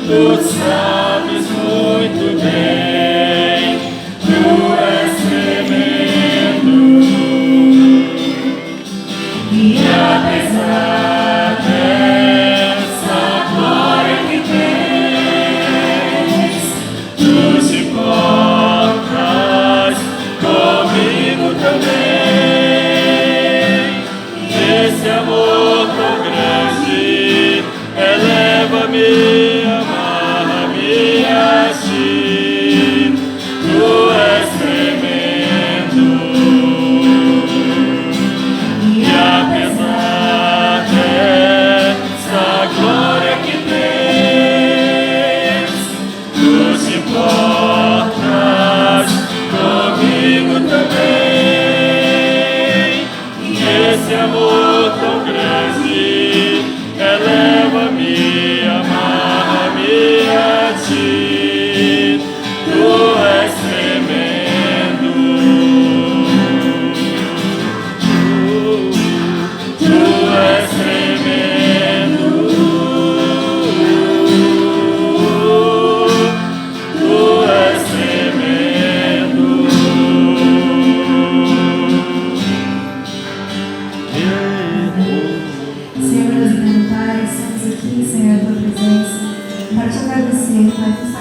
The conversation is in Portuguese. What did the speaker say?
Tu sabes muito bem, Tu és tremendo. E apesar dessa glória que tens, Tu te portas comigo também. Esse amor tão grande eleva-me, amarra-me a Ti. Tu és tremendo. E apesar dessa glória que tens, Tu te portas comigo também. E esse amor tão grande eleva-me, amarra-me a Ti. Tu és tremendo. Tu és tremendo. Tu és tremendo. Senhor Deus meu Pai, estamos aqui, Senhor, a Tua presença, para Te agradecer, Pai.